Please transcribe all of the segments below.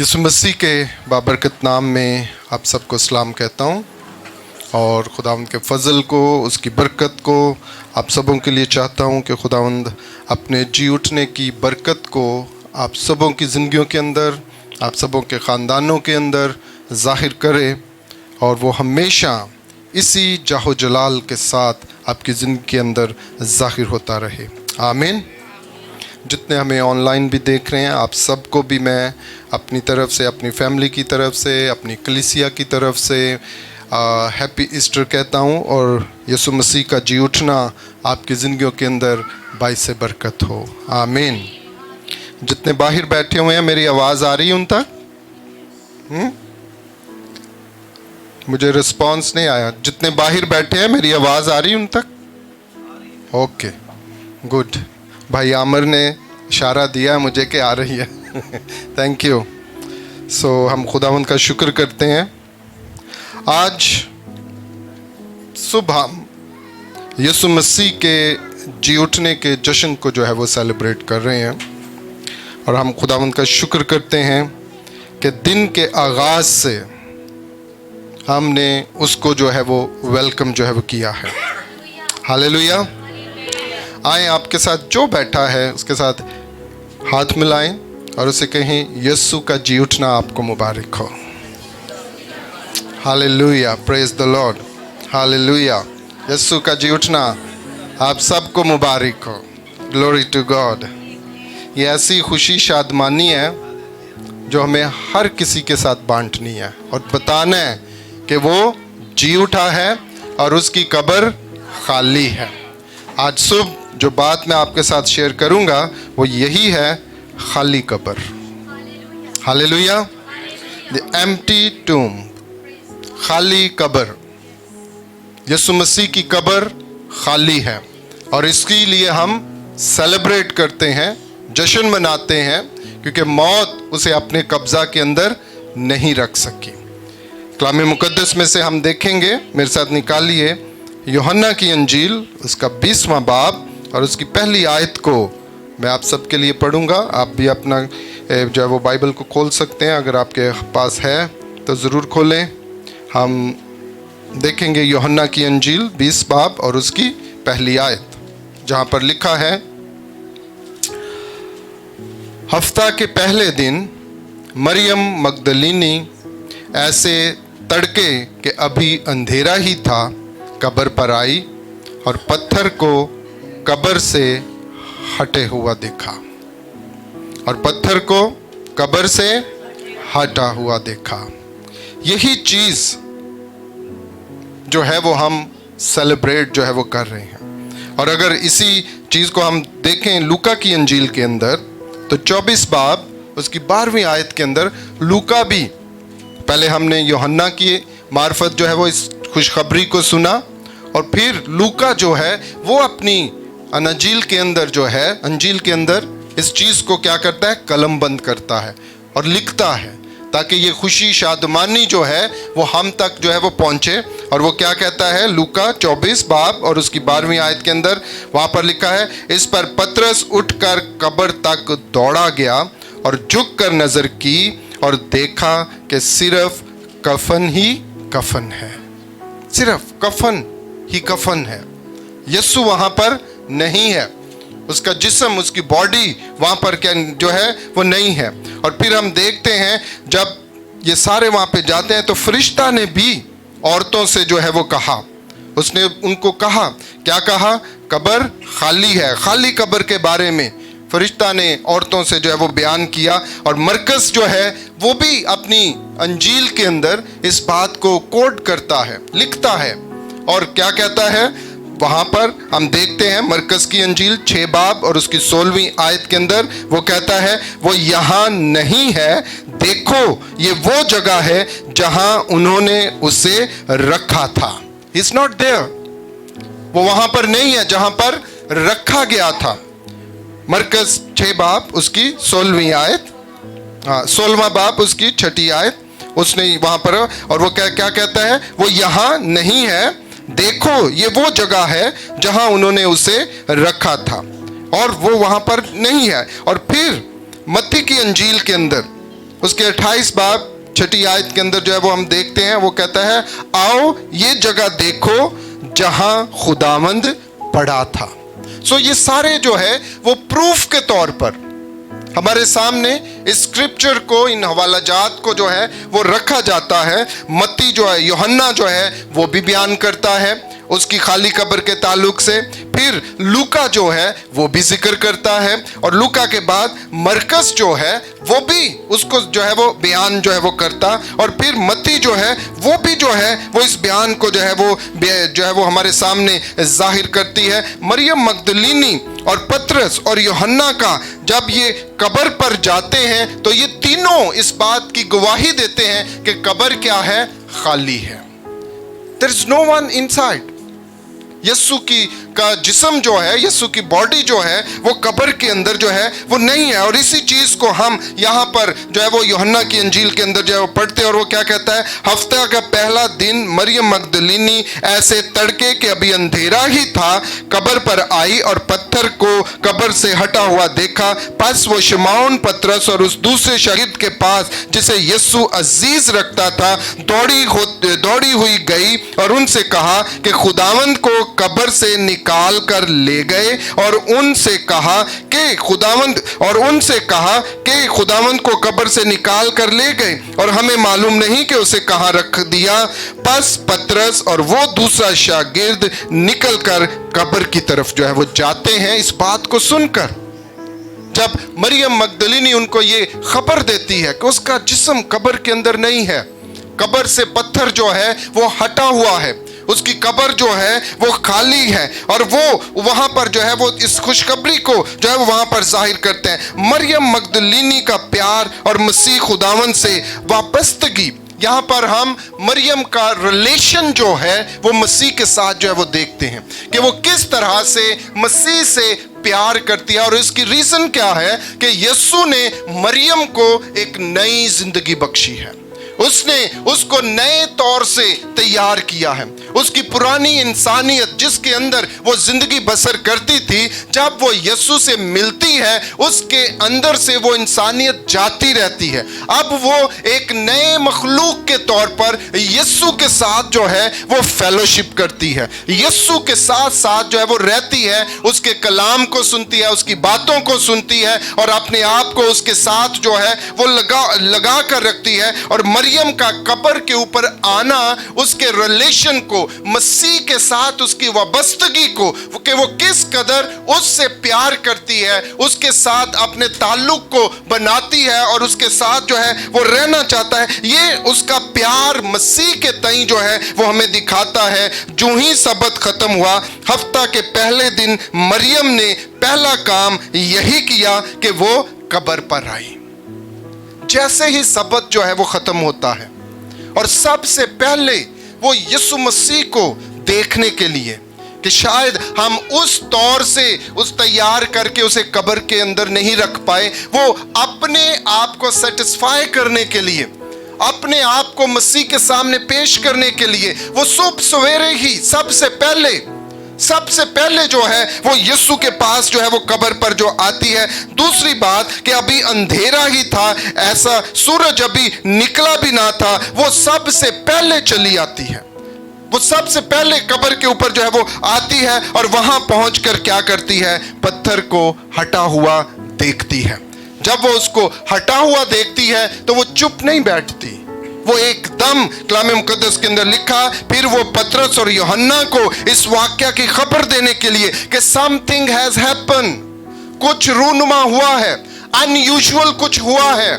यीशु मसीह के बाबरकत नाम में आप सबको सलाम कहता हूँ और खुदावंद के फ़ज़ल को, उसकी बरकत को आप सबों के लिए चाहता हूँ कि खुदावंद अपने जी उठने की बरकत को आप सबों की ज़िंदगियों के अंदर, आप सबों के ख़ानदानों के अंदर ज़ाहिर करे और वो हमेशा इसी जाहो जलाल के साथ आपकी ज़िंदगी के अंदर ज़ाहिर होता रहे। आमीन। जितने हमें ऑनलाइन भी देख रहे हैं, आप सबको भी मैं अपनी तरफ से, अपनी फैमिली की तरफ से, अपनी कलीसिया की तरफ से हैप्पी ईस्टर कहता हूँ और यीशु मसीह का जी उठना आपकी ज़िंदगियों के अंदर बाइस बरकत हो। आमीन। जितने बाहर बैठे हुए हैं, मेरी आवाज़ आ रही है उन तक? मुझे रिस्पांस नहीं आया। जितने बाहर बैठे हैं, मेरी आवाज़ आ रही है उन तक? Okay, good. भाई आमिर ने इशारा दिया मुझे कि आ रही है। Thank you. सो हम खुदावंद का शुक्र करते हैं। आज सुबह यीशु मसीह के जी उठने के जश्न को जो है वो सेलिब्रेट कर रहे हैं और हम खुदावंद का शुक्र करते हैं कि दिन के आगाज़ से हमने उसको जो है वो वेलकम जो है वो किया है। हालेलुया। आए, आपके साथ जो बैठा है उसके साथ हाथ मिलाएं और उसे कहें यीशु का जी उठना आपको मुबारक हो। Hallelujah, praise the Lord. Hallelujah, यीशु का जी उठना आप सबको मुबारक हो। Glory to God. ये ऐसी खुशी शादमानी है जो हमें हर किसी के साथ बांटनी है और बताना है कि वो जी उठा है और उसकी कब्र खाली है। आज सुबह जो बात मैं आपके साथ शेयर करूंगा वो यही है, खाली कब्र। हालेलुया। द एम्प्टी टूम, खाली कब्र। यीशु मसीह की कब्र खाली है और इसके लिए हम सेलिब्रेट करते हैं, जश्न मनाते हैं, क्योंकि मौत उसे अपने कब्जा के अंदर नहीं रख सकी। कलाम मुकद्दस में से हम देखेंगे, मेरे साथ निकालिए यूहन्ना की अंजील, उसका 20वां बाब और उसकी पहली आयत को मैं आप सबके लिए पढ़ूंगा। आप भी अपना जो है वो बाइबल को खोल सकते हैं, अगर आपके पास है तो ज़रूर खोलें। हम देखेंगे यूहन्ना की अंजील 20 बाब और उसकी पहली आयत, जहाँ पर लिखा है, हफ्ता के पहले दिन मरियम मगदलीनी ऐसे तड़के के अभी अंधेरा ही था कब्र पर आई और पत्थर को कब्र से हटे हुआ देखा और पत्थर को कब्र से हटा हुआ देखा। यही चीज़ जो है वो हम सेलिब्रेट जो है वो कर रहे हैं। और अगर इसी चीज़ को हम देखें लूका की अंजील के अंदर तो 24 बाब उसकी 12वीं आयत के अंदर लूका भी, पहले हमने यूहन्ना की मार्फत जो है वो इस खुशखबरी को सुना और फिर लूका जो है वो अपनी अंजील के अंदर जो है, अंजील के अंदर इस चीज़ को क्या करता है, कलम बंद करता है और लिखता है ताकि ये खुशी शादमानी जो है वो हम तक जो है वो पहुँचे। और वो क्या कहता है, लूका 24 बाब और उसकी 12वीं आयत के अंदर वहाँ पर लिखा है, इस पर पतरस उठकर कब्र तक दौड़ा गया और झुक कर नज़र की और देखा कि सिर्फ कफन ही कफन है, सिर्फ कफन ही कफन है। यीशु वहाँ पर नहीं है, उसका जिस्म, उसकी बॉडी वहाँ पर क्या जो है वो नहीं है। और फिर हम देखते हैं जब ये सारे वहाँ पे जाते हैं तो फरिश्ता ने भी औरतों से जो है वो कहा, उसने उनको कहा, क्या कहा, कब्र खाली है। खाली कब्र के बारे में फरिश्ता ने औरतों से जो है वो बयान किया और मरकस जो है वो भी अपनी अंजील के अंदर इस बात को कोट करता है, लिखता है और क्या कहता है वहाँ पर हम देखते हैं मरकस की अंजील 6 बाब और उसकी 16वीं आयत के अंदर वो कहता है, वो यहाँ नहीं है, देखो ये वो जगह है जहाँ उन्होंने उसे रखा था। He's not there, वो वहाँ पर नहीं है जहाँ पर रखा गया था। मरकस 6 बाब उसकी 16वीं आयत, 16वां बाब उसकी 6ठी आयत, उसने वहाँ पर, और वो क्या कहता है, वो यहाँ नहीं है, देखो ये वो जगह है जहां उन्होंने उसे रखा था और वो वहां पर नहीं है। और फिर मत्ती की अंजील के अंदर اس کے 28 باب 6 آیت کے اندر جو ہے وہ ہم دیکھتے ہیں، وہ کہتا ہے آؤ یہ جگہ دیکھو جہاں خداوند پڑا تھا۔ سو یہ سارے جو ہے وہ پروف کے طور پر ہمارے سامنے اس اسکرپچر کو، ان حوالہ جات کو جو ہے وہ رکھا جاتا ہے۔ متی جو ہے، یوحنا جو ہے وہ بھی بیان کرتا ہے اس کی خالی قبر کے تعلق سے، پھر لوکا جو ہے وہ بھی ذکر کرتا ہے، اور لوکا کے بعد مرکز جو ہے وہ بھی اس کو جو ہے وہ بیان جو ہے وہ کرتا، اور پھر متی جو ہے وہ بھی جو ہے وہ اس بیان کو جو ہے وہ ہمارے سامنے ظاہر کرتی ہے۔ مریم مگدلینی اور پترس اور یوحنا کا جب یہ قبر پر جاتے ہیں تو یہ تینوں اس بات کی گواہی دیتے ہیں کہ قبر کیا ہے؟ خالی ہے۔ There is no one inside۔ یسوع کا جسم جو ہے، یسوع کی باڈی جو ہے وہ قبر کے اندر جو ہے وہ نہیں ہے، اور اسی چیز کو ہم یہاں پر جو ہے وہ یوحنا کی انجیل کے اندر جو ہے وہ پڑھتے ہیں، اور وہ کیا کہتا ہے؟ ہفتہ کا پہلا دن مریم مگدلینی ایسے تڑکے کہ ابھی اندھیرا ہی تھا قبر پر آئی اور پتھر کو قبر سے ہٹا ہوا دیکھا، پس وہ شمعون پترس اور اس دوسرے شاگرد کے پاس جسے یسوع عزیز رکھتا تھا دوڑی ہوئی گئی اور ان سے کہا کہ خداوند کو قبر سے نکال کر لے گئے، اور ان سے کہا کہ خداوند کو قبر سے نکال کر لے گئے اور ہمیں معلوم نہیں کہ اسے کہاں رکھ دیا۔ پس پترس اور وہ دوسرا شاگرد نکل کر قبر کی طرف جو ہے وہ جاتے ہیں۔ اس بات کو سن کر جب مریم مگدلینی ان کو یہ خبر دیتی ہے کہ اس کا جسم قبر کے اندر نہیں ہے، قبر سے پتھر جو ہے وہ ہٹا ہوا ہے، اس کی قبر جو ہے وہ خالی ہے، اور وہ وہاں پر جو ہے وہ اس خوشخبری کو جو ہے وہ وہاں پر ظاہر کرتے ہیں۔ مریم مگدلینی کا پیار اور مسیح خداوند سے وابستگی، یہاں پر ہم مریم کا ریلیشن جو ہے وہ مسیح کے ساتھ جو ہے وہ دیکھتے ہیں کہ وہ کس طرح سے مسیح سے پیار کرتی ہے، اور اس کی ریزن کیا ہے کہ یسوع نے مریم کو ایک نئی زندگی بخشی ہے، اس نے اس کو نئے طور سے تیار کیا ہے۔ اس کی پرانی انسانیت جس کے اندر وہ زندگی بسر کرتی تھی، جب وہ یسوع سے ملتی ہے اس کے اندر سے وہ انسانیت جاتی رہتی ہے۔ اب وہ ایک نئے مخلوق کے طور پر یسوع کے ساتھ جو ہے وہ فیلوشپ کرتی ہے، یسوع کے ساتھ ساتھ جو ہے وہ رہتی ہے، اس کے کلام کو سنتی ہے، اس کی باتوں کو سنتی ہے، اور اپنے آپ کو اس کے ساتھ جو ہے وہ لگا کر رکھتی ہے۔ اور مریم کا قبر کے اوپر آنا اس کے ریلیشن کو، مسیح کے ساتھ اس کی وابستگی کو، کہ وہ کس قدر اس سے پیار کرتی ہے، اس کے ساتھ اپنے تعلق کو بناتی ہے اور اس کے ساتھ جو ہے وہ رہنا چاہتا ہے، یہ اس کا پیار مسیح کے تئیں جو ہے وہ ہمیں دکھاتا ہے۔ جو ہی سبت ختم ہوا، ہفتہ کے پہلے دن مریم نے پہلا کام یہی کیا کہ وہ قبر پر آئی۔ جیسے ہی سبت جو ہے وہ ختم ہوتا ہے، اور سب سے پہلے وہ یسوع مسیح کو دیکھنے کے لیے کہ شاید ہم اس طور سے اس تیار کر کے اسے قبر کے اندر نہیں رکھ پائے، وہ اپنے آپ کو سیٹسفائی کرنے کے لیے، اپنے آپ کو مسیح کے سامنے پیش کرنے کے لیے وہ صبح سویرے ہی سب سے پہلے جو ہے وہ یسوع کے پاس جو ہے وہ قبر پر جو آتی ہے۔ دوسری بات کہ ابھی اندھیرا ہی تھا، ایسا سورج ابھی نکلا بھی نہ تھا، وہ سب سے پہلے چلی آتی ہے، وہ سب سے پہلے قبر کے اوپر جو ہے وہ آتی ہے، اور وہاں پہنچ کر کیا کرتی ہے؟ پتھر کو ہٹا ہوا دیکھتی ہے۔ جب وہ اس کو ہٹا ہوا دیکھتی ہے تو وہ چپ نہیں بیٹھتی، وہ ایک دم کلام مقدس کے اندر لکھا، پھر وہ پترس اور یوحنا کو اس واقعہ کی خبر دینے کے لیے کہ سم تھنگ ہیز ہیپن، کچھ رونما ہوا ہے، ان یوزول کچھ ہوا ہے،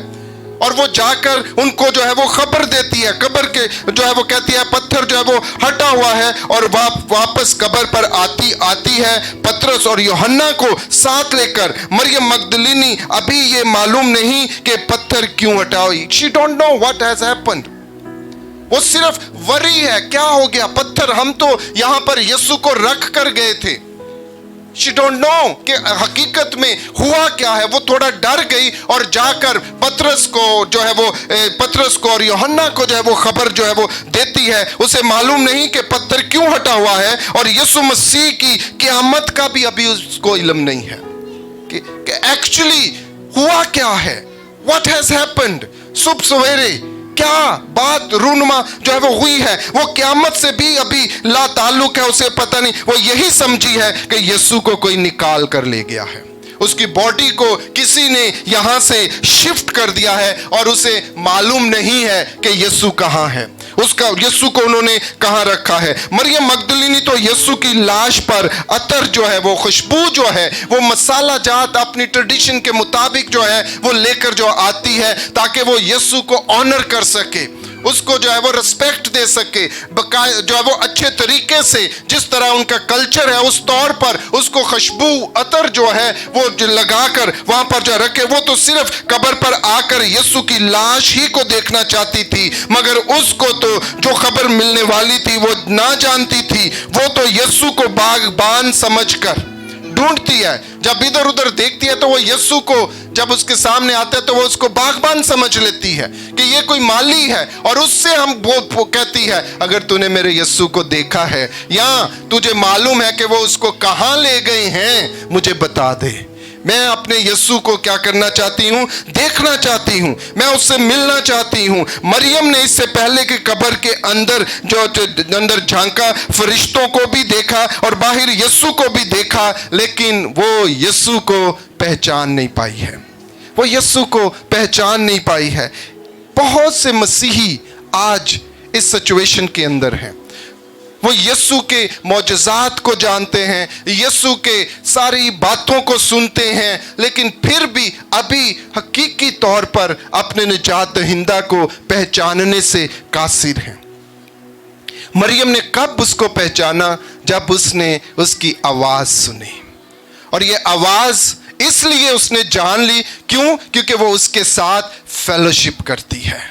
اور وہ جا کر ان کو جو ہے وہ خبر دیتی ہے، قبر کے جو ہے وہ کہتی ہے پتھر جو ہے وہ ہٹا ہوا ہے، اور واپس قبر پر آتی ہے پترس اور یوحنا کو ساتھ لے کر۔ مریم مگدلینی ابھی یہ معلوم نہیں کہ پتھر کیوں ہٹا ہوئی، she don't know what has happened، وہ صرف وری ہے کیا ہو گیا پتھر، ہم تو یہاں پر یسوع کو رکھ کر گئے تھے۔ She don't know کہ حقیقت میں ہوا کیا ہے۔ وہ تھوڑا ڈر گئی اور جا کر پترس کو اور یوحنا کو جو ہے وہ خبر جو ہے وہ دیتی ہے۔ اسے معلوم نہیں کہ پتھر کیوں ہٹا ہوا ہے، اور یسوع مسیح کی قیامت کا بھی ابھی اس کو علم نہیں ہے کہ ایکچولی ہوا کیا ہے، what has happened۔ सुबह सवेरे क्या बात रूनुमा जो है वो हुई है, वो क़यामत से भी अभी ला ताल्लुक है, उसे पता नहीं। वो यही समझी है कि यीशु को कोई निकाल कर ले गया है, उसकी बॉडी को किसी ने यहां से शिफ्ट कर दिया है और उसे मालूम नहीं है कि यीशु कहां है, उसका यीशु को उन्होंने कहां रखा है। मरियम मगदलीनी तो यीशु की लाश पर अतर जो है, वो खुशबू जो है, वो मसाला जात अपनी ट्रेडिशन के मुताबिक जो है वो लेकर जो आती है, ताकि वो यीशु को ऑनर कर सके, उसको जो है वो रिस्पेक्ट दे सके, जो है वो अच्छे तरीके से, जिस तरह उनका कल्चर है उस तौर पर उसको खुशबू अतर जो है वो लगाकर वहां पर जो रखे। वो तो सिर्फ कब्र पर आकर यीशु की लाश ही को देखना चाहती थी, मगर उसको तो जो खबर मिलने वाली थी वो ना जानती थी। वो तो यीशु को बागबान समझकर ढूंढती है, जब इधर उधर देखती है तो वो यीशु को जब उसके सामने आता है तो वो उसको बागबान समझ लेती है कि ये कोई माली है, और उससे हम वो कहती है, अगर तूने मेरे यीशु को देखा है या तुझे मालूम है कि वो उसको कहां ले गए हैं, मुझे बता दे। मैं अपने यीशु को क्या करना चाहती हूँ, देखना चाहती हूँ, मैं उससे मिलना चाहती हूँ। मरियम ने इससे पहले कि कब्र के अंदर जो अंदर झांका, फरिश्तों को भी देखा और बाहर यीशु को भी देखा, लेकिन वो यीशु को पहचान नहीं पाई है, वो यीशु को पहचान नहीं पाई है। बहुत से मसीही आज इस सिचुएशन के अंदर हैं, वो यीशु के मौजज़ात को जानते हैं, यीशु के सारी बातों को सुनते हैं, लेकिन फिर भी अभी हकीकी तौर पर अपने निजात दहिंदा को पहचानने से कासिर हैं। मरियम ने कब उसको पहचाना, जब उसने उसकी आवाज सुनी, और ये आवाज इसलिए उसने जान ली, क्यों? क्योंकि वो उसके साथ फेलोशिप करती है,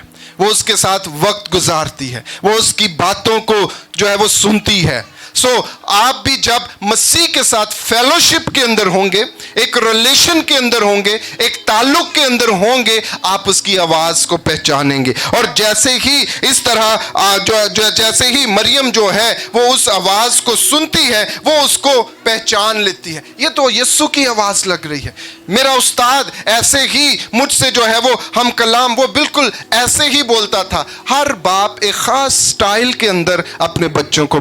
वो उसके साथ वक्त गुजारती है, वो उसकी बातों को जो है वो सुनती है। सो आप भी जब मसीह के साथ फेलोशिप के अंदर होंगे, एक रिलेशन के अंदर होंगे, एक ताल्लुक के अंदर होंगे, आप उसकी आवाज को पहचानेंगे। और जैसे ही इस तरह जैसे ही मरियम जो है वो उस आवाज को सुनती है, वो उसको पहचान लेती है, ये तो यीशु की आवाज लग रही है। मेरा उस्ताद ऐसे ही मुझसे जो है वो हम कलाम वो बिल्कुल ऐसे ही बोलता था। हर बाप एक खास स्टाइल के अंदर अपने बच्चों को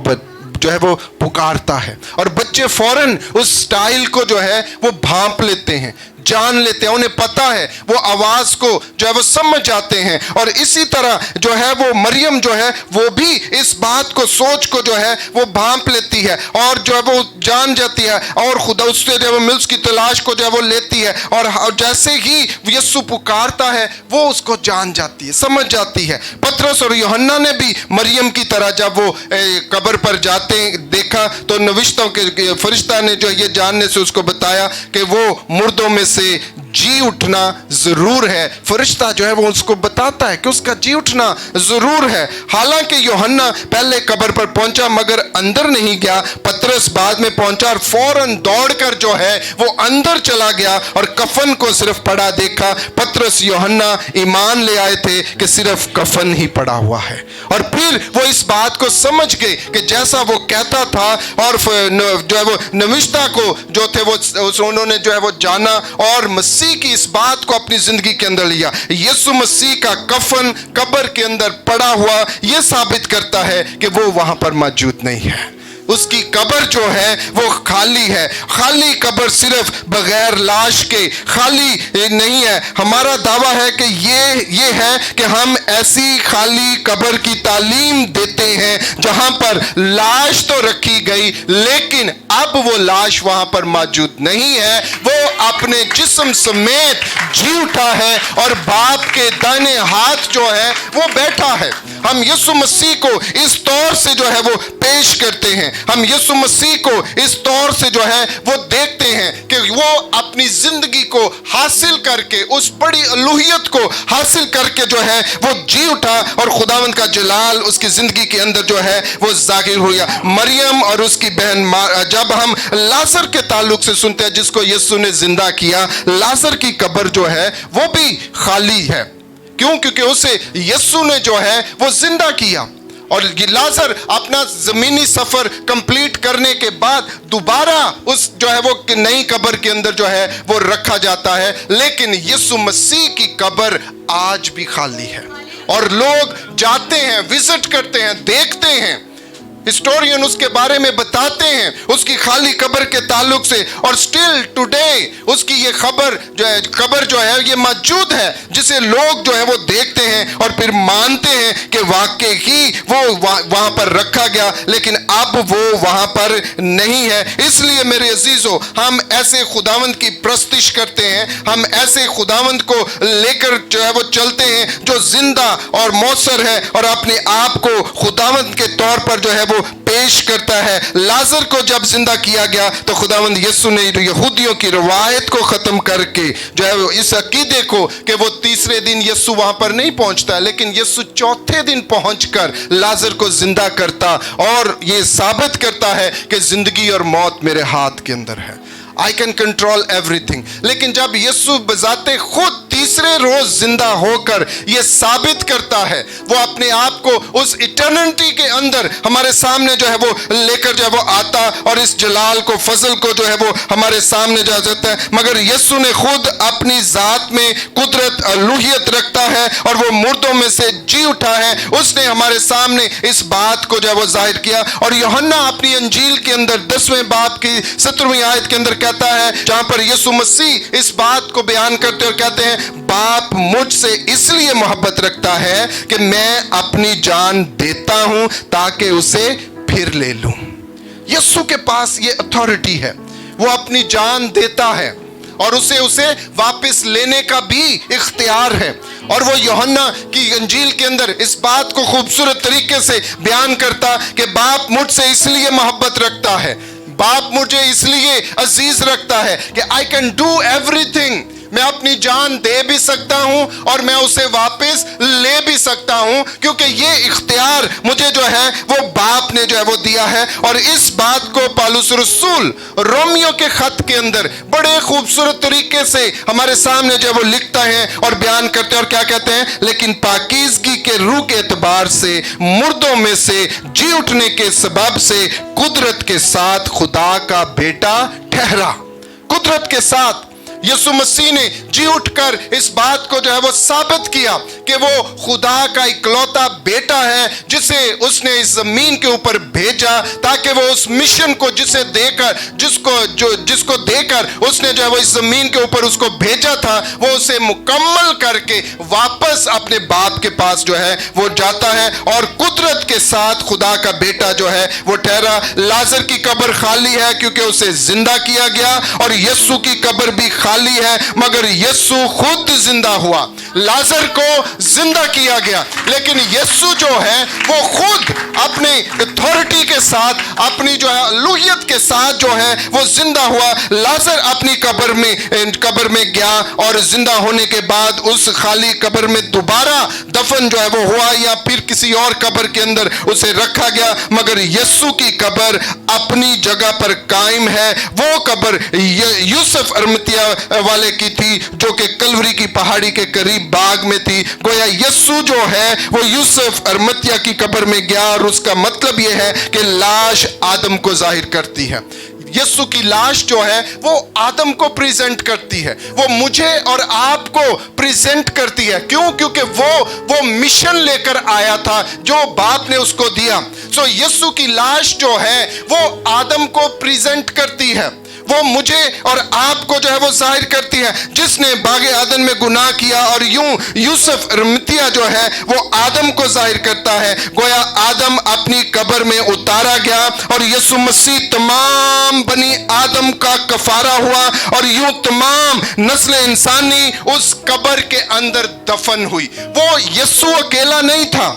जो है वो पुकारता है, और बच्चे फौरन उस स्टाइल को जो है वो भांप लेते हैं, जान लेते हैं, उन्हें पता है, वो आवाज को जो है वो समझ जाते हैं। और इसी तरह जो है वो मरियम जो है वो भी इस बात को, सोच को जो है वो भांप लेती है और जो है वो जान जाती है, और खुदा उससे जो है वो मिल्स की तलाश को जो है वो लेती है, और जैसे ही यीशु पुकारता है वो उसको जान जाती है, समझ जाती है। पतरस और यूहन्ना ने भी मरियम की तरह जब वो कब्र पर जाते देखा तो नविश्तों के फरिश्ता ने जो ये जानने से उसको बताया कि वो मुर्दों में से जी उठना जरूर है। फरिश्ता जो है वो उसको बताता है कि उसका जी उठना जरूर है। हालांकि यूहन्ना पहले कब्र पर पहुंचा मगर अंदर नहीं गया, पतरस बाद में पहुंचा और फौरन दौड़कर जो है वो अंदर चला गया और कफन को सिर्फ पड़ा देखा। पतरस यूहन्ना ईमान ले आए थे कि सिर्फ कफन ही पड़ा हुआ है, और फिर वो इस बात को समझ गए कि जैसा वो कहता था, और जो है वो नविश्ता को जो थे वो उन्होंने जो है वो जाना और मसीह की इस बात को अपनी जिंदगी के अंदर लिया। यीशु मसीह का कफन कब्र के अंदर पड़ा हुआ यह साबित करता है कि वो वहां पर मौजूद नहीं है। उसकी कब्र जो है वो खाली है। खाली कब्र सिर्फ बगैर लाश के खाली नहीं है। हमारा दावा है कि ये है कि हम ऐसी खाली कब्र की तालीम देते हैं जहां पर लाश तो रखी गई लेकिन अब वो लाश वहां पर मौजूद नहीं है, वो अपने जिस्म समेत जी उठा है और बाप के दाहिने हाथ जो है वो बैठा है। हम यीशु मसीह को इस तौर से जो है वो पेश करते हैं, हम यीशु मसीह को इस तौर से जो है वो देखते हैं कि वो अपनी जिंदगी को हासिल करके, उस बड़ी अलूहियत को हासिल करके जो है वो जी उठा और खुदावंद का जलाल उसकी जिंदगी के अंदर जो है वो जाहिर हो गया। मरियम और उसकी बहन, जब हम लाजर के ताल्लुक से सुनते हैं जिसको यीशु ने जिंदा किया, लाजर की कब्र जो है वो भी खाली है। क्यों? क्योंकि उसे यीशु ने जो है वो जिंदा किया اور लाजर अपना ज़मीनी सफ़र कंप्लीट करने के बाद दोबारा उस जो है वो नई कब्र के अंदर जो है वो रखा जाता है, लेकिन यीशु मसीह की कब्र आज भी खाली है और लोग जाते हैं, विजिट करते हैं, देखते हैं। हिस्टोरियन उसके बारे में बताते हैं उसकी खाली कब्र के ताल्लुक से, और स्टिल टुडे उसकी ये कब्र जो है ये मौजूद है, जिसे लोग जो है वो देखते हैं और फिर मानते हैं कि वाकई ही वो वहां पर रखा गया, लेकिन अब वो वहां पर नहीं है। इसलिए मेरे अजीजों, हम ऐसे खुदावंद की प्रस्तिश करते हैं, हम ऐसे खुदावंद को लेकर जो है वो चलते हैं जो जिंदा और मौसर है और अपने आप को खुदावंद के तौर पर जो है वो पेश करता है। लाजर को जब जिंदा किया गया तो खुदावंद यीशु ने यहूदियों की रवायत को खत्म करके जो है वो इस अकीदे को कि वो तीसरे दिन यीशु वहां पर नहीं पहुंचता, लेकिन यीशु चौथे दिन पहुंचकर लाजर को जिंदा करता और ये साबित करता है कि जिंदगी और मौत मेरे हाथ के अंदर है। I can control everything. लेकिन जब यीशु बजाते खुद तीसरे रोज जिंदा होकर ये साबित करता है, वो अपने आप को उस इटर्निटी के अंदर हमारे सामने जो है वो लेकर जो है वो आता और इस जलाल को, फजल को जो है वो हमारे सामने जा जाता है। मगर यीशु ने खुद अपनी जात में कुदरत, अलूहियत रखता है और वो मुर्दों में से जी उठा है। उसने हमारे सामने इस बात को जो है वो जाहिर किया। और यूहन्ना अपनी अंजील के अंदर 10वें बाब की 17वीं आयत के अंदर कहता है, जहां पर यीशु मसीह इस बात को बयान करते और कहते हैं, बाप मुझसे इसलिए मोहब्बत रखता है कि मैं अपनी जान देता हूं ताकि उसे फिर ले लूं। यीशु के पास ये अथॉरिटी है, वो अपनी जान देता है और उसे वापस लेने का भी इख्तियार है। और वो यूहन्ना की अंजील के अंदर इस बात को खूबसूरत तरीके से बयान करता कि बाप मुझसे इसलिए मोहब्बत रखता है, बाप मुझे इसलिए अजीज रखता है कि आई कैन डू एवरीथिंग। मैं अपनी जान दे भी सकता हूं और मैं उसे वापस ले भी सकता हूं, क्योंकि ये इख्तियार मुझे जो है वो बाप ने जो है वो दिया है। और इस बात को पौलुस रसूल रोमियो के खत के अंदर बड़े खूबसूरत तरीके से हमारे सामने जो है वो लिखता है और बयान करते हैं। और क्या कहते हैं, लेकिन पाकीज़गी के रूह के एतबार से मुर्दों में से जी उठने के सबब से कुदरत के साथ खुदा का बेटा ठहरा। कुदरत के साथ यीशु मसीह ने जी उठकर इस बात को जो है वो साबित किया कि वो खुदा का इकलौता बेटा है, जिसे उसने इस जमीन के ऊपर भेजा ताकि वो उस मिशन को जिसको देकर उसने जो है वो इस जमीन के ऊपर उसको भेजा था, वो उसे मुकम्मल करके वापस अपने बाप के पास जो है वो जाता है। और कुदरत के साथ खुदा का बेटा जो है वो ठहरा। लाजर की कब्र खाली है क्योंकि उसे जिंदा किया गया, और यीशु की कब्र भी खाली है, मगर यीशु खुद जिंदा हुआ। लाजर को जिंदा किया गया, लेकिन यीशु जो है वो खुद अपने अथॉरिटी के साथ, अपनी जो है अलूहियत के साथ जो है वो जिंदा हुआ। लाजर अपनी कब्र में गया और जिंदा होने के बाद उस खाली कब्र में दोबारा दफन जो है वो हुआ, या फिर किसी और कब्र के अंदर उसे रखा गया, मगर यीशु की कब्र अपनी जगह पर कायम है। वो कब्र यूसुफ अरमतिया वाले की थी जो कि कलवरी की पहाड़ी के करीब बाग में थी। गोया यीशु जो है वो यूसुफ अरमतिया की कब्र में गया, और उसका मतलब यह है कि लाश आदम को जाहिर करती है। यीशु की लाश जो है वो आदम को प्रेजेंट करती है, वो मुझे और आपको प्रेजेंट करती है। क्यों? क्योंकि वो मिशन लेकर आया था जो बाप ने उसको दिया। सो यीशु की लाश जो है वो आदम को प्रेजेंट करती है, वो मुझे और आपको जो है वो जाहिर करती है, जिसने बागे आदन में गुनाह किया। और यूं यूसुफ अरमतिया जो है वो आदम को जाहिर करता है। गोया आदम अपनी कब्र में उतारा गया और यीशु मसीह तमाम बनी आदम का कफारा हुआ, और यूं तमाम नस्ल इंसानी उस कब्र के अंदर दफन हुई। वो यीशु अकेला नहीं था,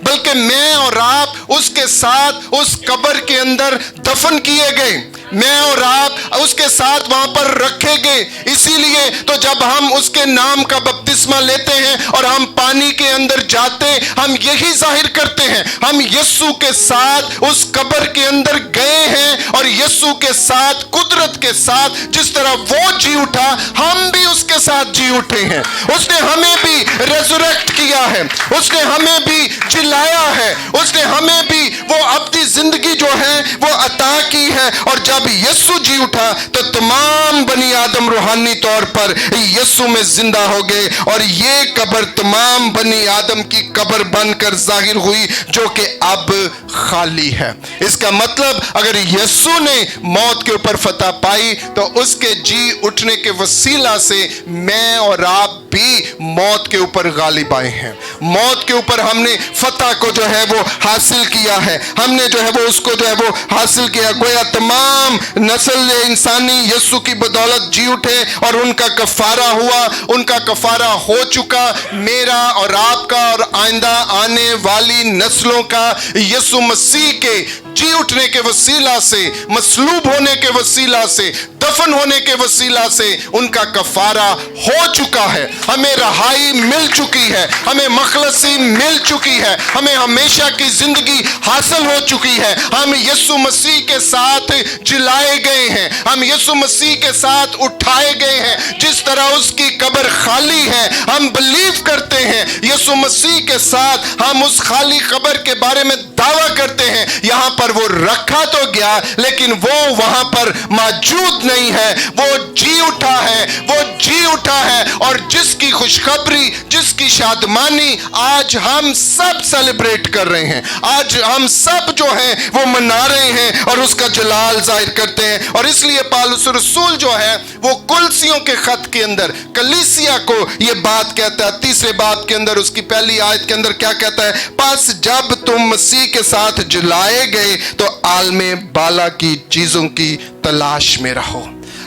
बल्कि मैं और आप उसके साथ उस कब्र के अंदर दफन किए गए, मैं और आप उसके साथ वहां पर रखे गए। इसीलिए तो जब हम उसके नाम का बपतिस्मा लेते हैं और हम पानी के अंदर जाते हम यही जाहिर करते हैं, हम यीशु के साथ उस कब्र के अंदर गए हैं और यीशु के साथ, कुदरत के साथ जिस तरह वो जी उठा, हम भी उसके साथ जी उठे हैं। उसने हमें भी रेजरेक्ट किया है, उसने हमें भी जिलाया है, उसने हमें भी वो अब्दी जिंदगी जो है वो अता की है। और जब यीशु जी उठा तो तमाम बनी आदम रूहानी तौर पर यीशु में जिंदा हो गए और ये कब्र तमाम बनी आदम की कब्र बनकर जाहिर हुई जो कि अब खाली है। इसका मतलब अगर यीशु ने मौत के ऊपर फतह पाई तो उसके जी उठने के वसीला से मैं और आप भी मौत के ऊपर गालिब आए हैं। मौत के ऊपर हमने फतह को जो है वो हासिल किया है, हमने जो है वो उसको जो है वो हासिल किया। गोया तमाम नस्ल इंसानी यीशु की बदौलत जी उठे और उनका कफारा हुआ, उनका कफारा हो चुका। मेरा और आपका और आइंदा आने वाली नस्लों का यीशु मसीह के जी उठने के वसीला से, मसलूब होने के वसीला से, दफन होने के वसीला से उनका कफारा हो चुका है। हमें रहाई मिल चुकी है, हमें मखलसी मिल चुकी है, हमें हमेशा की जिंदगी हासिल हो चुकी है। हम यीशु मसीह के साथ जिलाए गए हैं, हम यीशु मसीह के साथ उठाए गए हैं। जिस तरह उसकी कब्र खाली है, हम बिलीव करते हैं यीशु मसीह के साथ हम उस खाली कब्र के बारे में दावा करते हैं। यहां पर वो रखा तो गया लेकिन वो वहां पर मौजूद नहीं है, वो जी उठा है, वो जी उठा है। और जिसकी खुशखबरी, जिसकी शादमानी आज हम सब सेलिब्रेट कर रहे हैं, आज हम सब जो हैं वो मना रहे हैं और उसका जलाल जाहिर करते हैं। और इसलिए पौलुस रसूल जो है वो कुलसियों के खत के अंदर कलीसिया को ये बात कहता है, तीसरे बाब के अंदर उसकी पहली आयत के अंदर क्या कहता है? बस जब तुम मसीह के साथ जलाए गए तो आलमे बाला की चीजों की तलाश में रहो।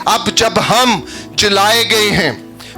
अब जब हम जलाए गए हैं,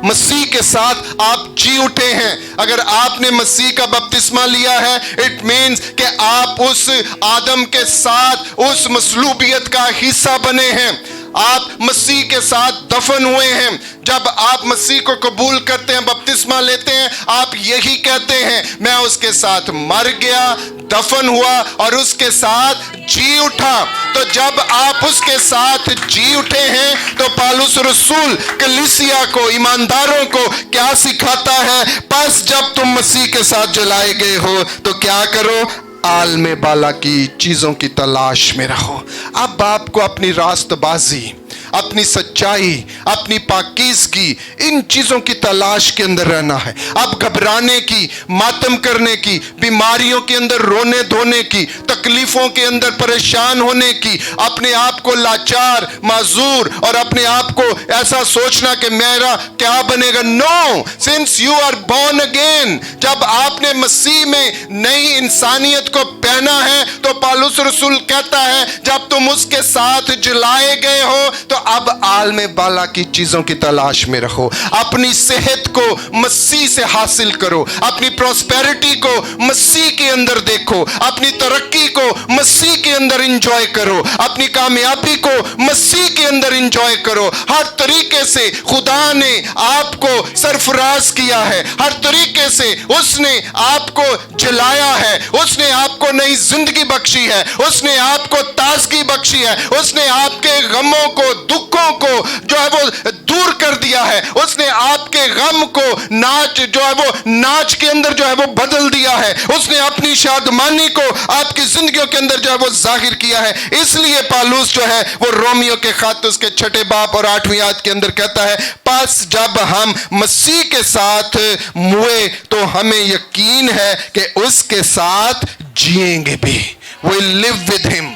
मसीह के साथ आप जी उठे हैं। अगर आपने मसीह का बपतिस्मा लिया है, इट मीन्स कि आप उस आदम के साथ उस मसलूबियत का हिस्सा बने हैं, आप मसीह के साथ दफन हुए हैं। जब आप मसीह को कबूल करते हैं, बपतिस्मा लेते हैं, आप यही कहते हैं मैं उसके साथ मर गया, दफन हुआ और उसके साथ जी उठा। तो जब आप उसके साथ जी उठे हैं तो पौलुस रसूल कलीसिया को, ईमानदारों को क्या सिखाता है? बस जब तुम मसीह के साथ जलाए गए हो तो क्या करो? आलमे बाला की चीजों की तलाश में रहो। अब आपको अपनी रास्तबाजी, अपनी सच्चाई, अपनी पाकीज़गी, इन चीजों की तलाश के अंदर रहना है। अब घबराने की, मातम करने की, बीमारियों के अंदर रोने धोने की, तकलीफों के अंदर परेशान होने की, अपने आप को लाचार, माजूर और अपने आप को ऐसा सोचना कि मेरा क्या बनेगा। No, since you are born again, जब आपने मसीह में नई इंसानियत को पहना है तो पौलुस रसूल कहता है जब तुम उसके साथ जलाए गए हो तो अब आलमे बाला की चीजों की तलाश में रहो। अपनी सेहत को मसीह से हासिल करो, अपनी प्रॉस्पेरिटी को मसीह के अंदर देखो, अपनी तरक्की को मसीह के अंदर एंजॉय करो, अपनी कामयाबी को मसीह के अंदर एंजॉय करो। हर तरीके से खुदा ने आपको सरफराज किया है, हर तरीके से उसने आपको जलाया है, उसने आपको नई जिंदगी बख्शी है, उसने आपको ताजगी बख्शी है, उसने आपके गमों को, दुखों को जो है वो दूर कर दिया है, उसने आपके गम को नाच जो है वो नाच के अंदर जो है वो बदल दिया है, उसने अपनी शादमानी को आपकी जिंदगियों के अंदर जो है वो जाहिर किया है। इसलिए पौलुस जो है वो रोमियो के खत उसके 6 बाब और 8वीं आयत के अंदर कहता है बस जब हम मसीह के साथ मुए तो हमें यकीन है कि उसके साथ जिएंगे भी। We live with him,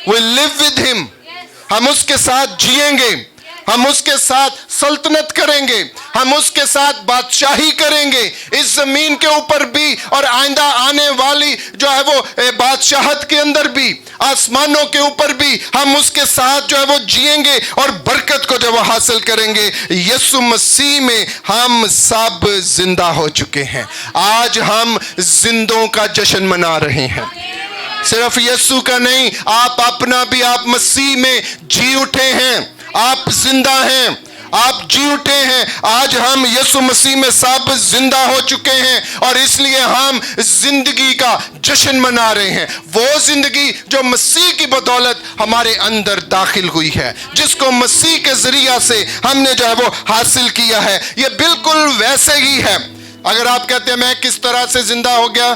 we live with him, हम उसके साथ जिएंगे, हम उसके साथ सल्तनत करेंगे, हम उसके साथ बादशाही करेंगे इस जमीन के ऊपर भी और आइंदा आने वाली जो है वो बादशाहत के अंदर भी, आसमानों के ऊपर भी हम उसके साथ जो है वो जिएंगे और बरकत को जो वो हासिल करेंगे। यीशु मसीह में हम सब जिंदा हो चुके हैं। आज हम जिंदों का जश्न मना रहे हैं, सिर्फ यीशु का नहीं, आप अपना भी, आप मसीह में जी उठे हैं, आप जिंदा हैं, آپ جی اٹھے ہیں. آج ہم یسوع مسیح میں سب زندہ ہو چکے ہیں اور اس لیے ہم زندگی کا جشن منا رہے ہیں. وہ زندگی جو مسیح کی بدولت ہمارے اندر داخل ہوئی ہے, جس کو مسیح کے ذریعہ سے ہم نے جو ہے وہ حاصل کیا ہے. یہ بالکل ویسے ہی ہے. اگر آپ کہتے ہیں میں کس طرح سے زندہ ہو گیا,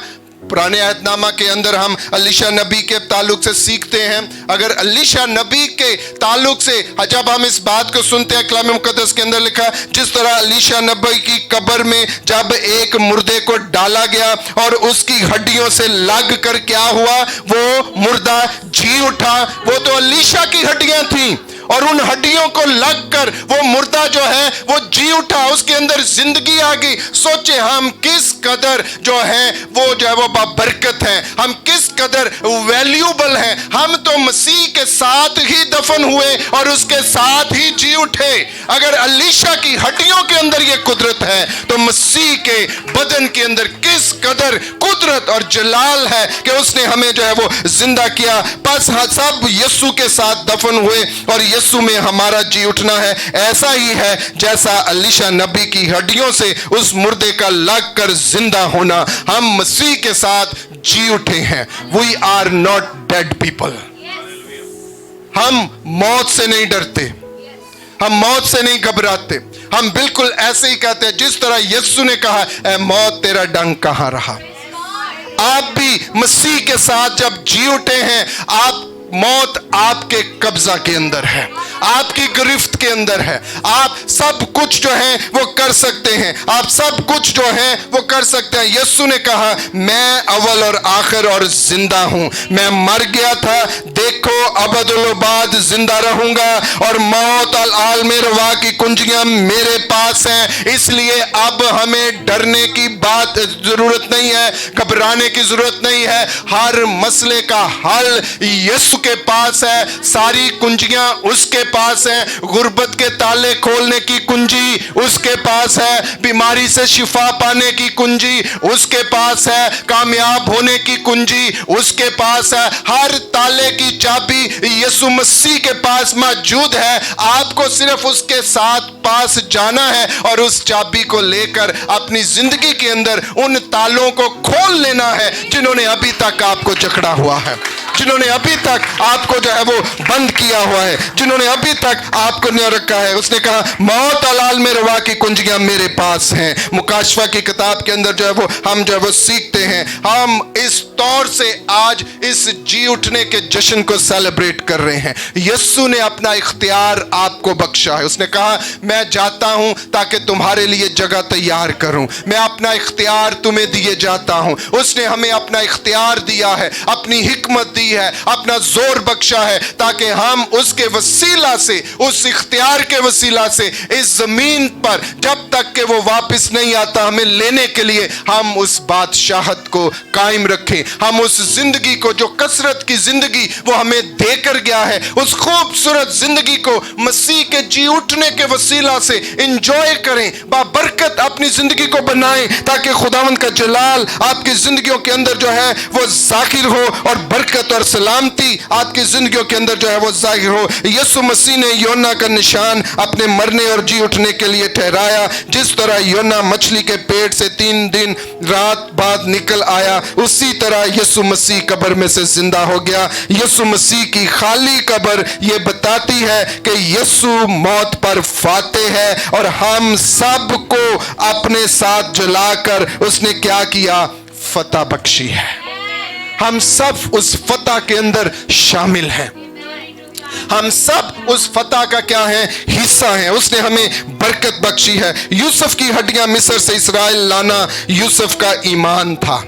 پرانے عہد نامہ کے اندر ہم الیشع نبی کے تعلق سے سیکھتے ہیں. اگر الیشع نبی کے تعلق سے جب ہم اس بات کو سنتے ہیں, کلام مقدس کے اندر لکھا جس طرح الیشع نبی کی قبر میں جب ایک مردے کو ڈالا گیا اور اس کی ہڈیوں سے لگ کر کیا ہوا, وہ مردہ جی اٹھا. وہ تو الیشع کی ہڈیاں تھیں اور ان ہڈیوں کو لگ کر وہ مردہ جو ہے وہ جی اٹھا, اس کے اندر زندگی آ گئی. سوچے ہم کس قدر جو ہیں وہ جو ہے وہ بابرکت ہیں, ہم کس قدر ویلیوبل ہیں. ہم تو مسیح کے ساتھ ہی دفن ہوئے اور اس کے ساتھ ہی جی اٹھے. اگر الیشع کی ہڈیوں کے اندر یہ قدرت ہے تو مسیح کے بدن کے اندر کس قدر قدرت اور جلال ہے کہ اس نے ہمیں جو ہے وہ زندہ کیا. پس سب یسوع کے ساتھ دفن ہوئے اور یسوع میں ہمارا جی اٹھنا ہے. ایسا ہی ہے جیسا الیشع نبی کی ہڈیوں سے اس مردے کا لگ کر زندہ ہونا, ہم مسیح کے ساتھ جی اٹھے ہیں. We are not dead people. ہم موت سے نہیں ڈرتے, ہم موت سے نہیں گھبراتے. ہم بالکل ایسے ہی کہتے ہیں جس طرح یسوع نے کہا اے موت تیرا ڈنگ کہاں رہا. آپ بھی مسیح کے ساتھ جب جی اٹھے ہیں, آپ موت آپ کے قبضہ کے اندر ہے, آپ کی گرفت کے اندر ہے. آپ سب کچھ جو ہے وہ کر سکتے ہیں, آپ سب کچھ جو ہے وہ کر سکتے ہیں. یسوع نے کہا میں اول اور آخر اور زندہ ہوں. میں مر گیا تھا, دیکھو ابدالآباد زندہ رہوں گا اور موت العالم روا کی کنجیاں میرے پاس ہیں. اس لیے اب ہمیں ڈرنے کی بات ضرورت نہیں ہے, گھبرانے کی ضرورت نہیں ہے. ہر مسئلے کا حل یسوع کے پاس ہے, ساری کنجیاں اس کے پاس ہیں. غربت کے تالے کھولنے کی کنجی اس کے پاس ہے, بیماری سے شفا پانے کی کنجی اس کے پاس ہے, کامیاب ہونے کی کنجی اس کے پاس ہے. ہر تالے کی چابی یسوع مسیح کے پاس موجود ہے. آپ کو صرف اس کے ساتھ پاس جانا ہے اور اس چابی کو لے کر اپنی زندگی کے اندر ان تالوں کو کھول لینا ہے جنہوں نے ابھی تک آپ کو جکڑا ہوا ہے, جنہوں نے ابھی تک آپ کو جو ہے وہ بند کیا ہوا ہے, جنہوں نے ابھی تک آپ کو نہ رکھا ہے. اس نے کہا موت العالم روا کی کنجیاں میرے پاس ہیں. مکاشفہ کی کتاب کے اندر جو ہے وہ ہم جو ہے وہ سیکھتے ہیں. ہم اس طور سے آج اس جی اٹھنے کے جشن کو سیلیبریٹ کر رہے ہیں. یسوع نے اپنا اختیار آپ کو بخشا ہے. اس نے کہا میں جاتا ہوں تاکہ تمہارے لیے جگہ تیار کروں. میں اپنا اختیار تمہیں دیے جاتا ہوں. اس نے ہمیں اپنا اختیار دیا ہے, اپنی حکمت دی ہے, اپنا زور بخشا ہے تاکہ ہم اس کے وسیلہ سے, اس اختیار کے وسیلہ سے اس زمین پر جب تک کہ وہ واپس نہیں آتا ہمیں لینے کے لیے ہم اس بادشاہت کو قائم رکھیں. ہم اس زندگی کو جو کثرت کی زندگی وہ ہمیں دے کر گیا ہے, اس خوبصورت زندگی کو مسیح کے جی اٹھنے کے وسیلہ سے انجوائے کریں, بابرکت اپنی زندگی کو بنائیں تاکہ خداوند کا جلال آپ کی زندگیوں کے اندر جو ہے وہ ظاہر ہو اور برکت اور سلامتی آپ کی زندگیوں کے اندر جو ہے وہ ظاہر ہو. یسوع مسیح نے یونا کا نشان اپنے مرنے اور جی اٹھنے کے لیے ٹھہرایا. جس طرح یونا مچھلی کے پیٹ سے 3 دن رات بعد نکل آیا, اسی طرح یسوع مسیح قبر میں سے زندہ ہو گیا. یسوع مسیح کی خالی قبر یہ بتاتی ہے کہ یسوع موت پر فاتح ہے اور ہم سب کو اپنے ساتھ جلا کر اس نے کیا کیا, فتح بخشی ہے. ہم سب اس فتح کے اندر شامل ہیں, ہم سب اس فتح کا کیا ہے, حصہ ہیں. اس نے ہمیں برکت بخشی ہے. یوسف کی ہڈیاں مصر سے اسرائیل لانا یوسف کا ایمان تھا.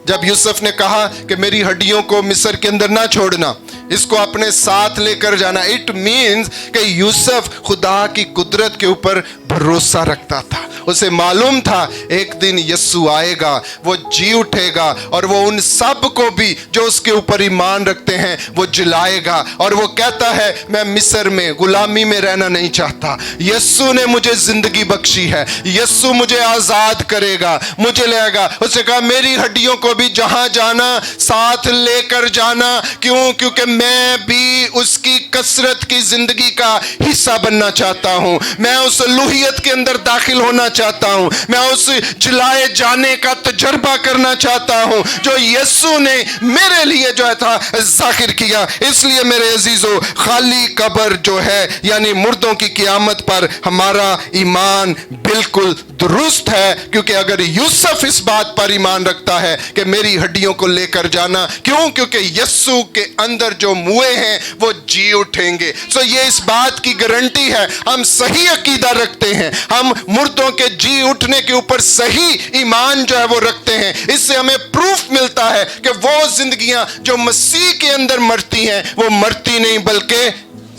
جب یوسف نے کہا کہ میری ہڈیوں کو مصر کے اندر نہ چھوڑنا, اس کو اپنے ساتھ لے کر جانا, اٹ مینز کہ یوسف خدا کی قدرت کے اوپر भरोसा रखता था। उसे मालूम था एक दिन यीशु आएगा, वो जी उठेगा और वो उन सब को भी जो उसके ऊपर ईमान रखते हैं वो जिलाएगा। और वो कहता है मैं मिस्र में गुलामी में रहना नहीं चाहता, यीशु ने मुझे जिंदगी बख्शी है, यीशु मुझे आजाद करेगा, मुझे लेगा। उसने कहा मेरी हड्डियों को भी जहां जाना साथ लेकर जाना। क्यों? क्योंकि मैं भी उसकी कसरत की जिंदगी का हिस्सा बनना चाहता हूं, मैं उस लूहियत के अंदर दाखिल होना चाहता हूं, मैं उस जिलाए जाने का तजर्बा करना चाहता हूं जो यीशु ने मेरे लिए जो है था जाहिर किया। इसलिए मेरे अजीजों, खाली कब्र जो है यानी मुर्दों की क़यामत पर हमारा ईमान बिल्कुल दुरुस्त है। क्योंकि अगर यूसुफ इस बात पर ईमान रखता है कि मेरी हड्डियों को लेकर जाना, क्यों? क्योंकि यीशु के अंदर जो मुए हैं वो जी उठेंगे। सो ये इस बात की गारंटी है, हम सही अकीदा रखते हैं, हम मुर्दों के जी उठने के ऊपर सही ईमान जो है वो रखते हैं। इससे हमें प्रूफ मिलता है कि वो जिंदगियां जो मसीह के अंदर मरती हैं वो मरती नहीं बल्कि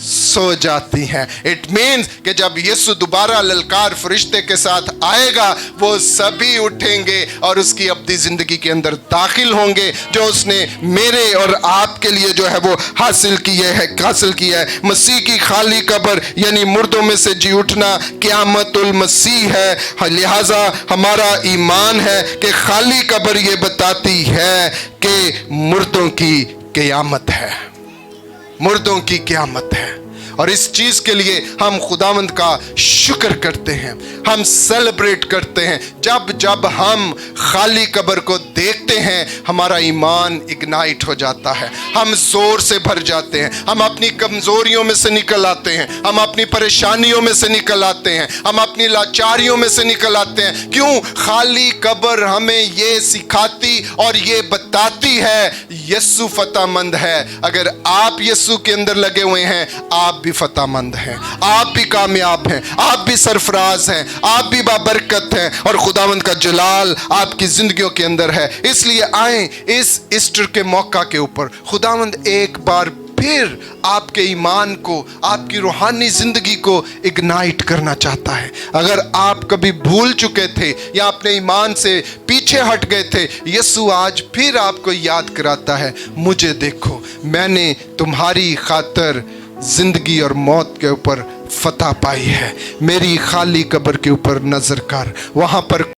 सो जाती हैं। इट मीन्स कि जब यीशु दोबारा ललकार फरिश्ते के साथ आएगा वो सभी उठेंगे और उसकी अब्दी जिंदगी के अंदर दाखिल होंगे जो उसने मेरे और आपके लिए जो है वो हासिल किया है। मसीह की खाली कब्र यानी मुर्दों में से जी उठना क़यामतुल मसीह है। लिहाजा हमारा ईमान है कि खाली कब्र ये बताती है कि मुर्दों की क़यामत है, मुर्दों की क़यामत है। और इस चीज के लिए हम खुदावंद का शुक्र करते हैं, हम सेलिब्रेट करते हैं। जब जब हम खाली कब्र को देखते हैं हमारा ईमान इग्नाइट हो जाता है, हम जोर से भर जाते हैं, हम अपनी कमजोरियों में से निकल आते हैं, हम अपनी परेशानियों में से निकल आते हैं, हम अपनी लाचारियों में से निकल आते हैं। क्यों? खाली कब्र हमें ये सिखाती और ये बताती है यीशु फतेहमंद है। अगर आप यीशु के अंदर लगे हुए हैं आप भी फतेहमंद हैं, आप भी कामयाब हैं, आप भी सरफराज हैं, आप भी बाबरकत हैं और खुदावंद का जलाल आपकी जिंदगियों के अंदर है। इसलिए आए इस ईस्टर के मौका के ऊपर खुदावंद एक बार फिर आपके ईमान को, आपकी रूहानी जिंदगी को इग्नाइट करना चाहता है। अगर आप कभी भूल चुके थे या अपने ईमान से पीछे हट गए थे, यीशु आज फिर आपको याद कराता है, मुझे देखो, मैंने तुम्हारी खातिर जिंदगी और मौत के ऊपर फतह पाई है। मेरी खाली कब्र के ऊपर नजर कर, वहां पर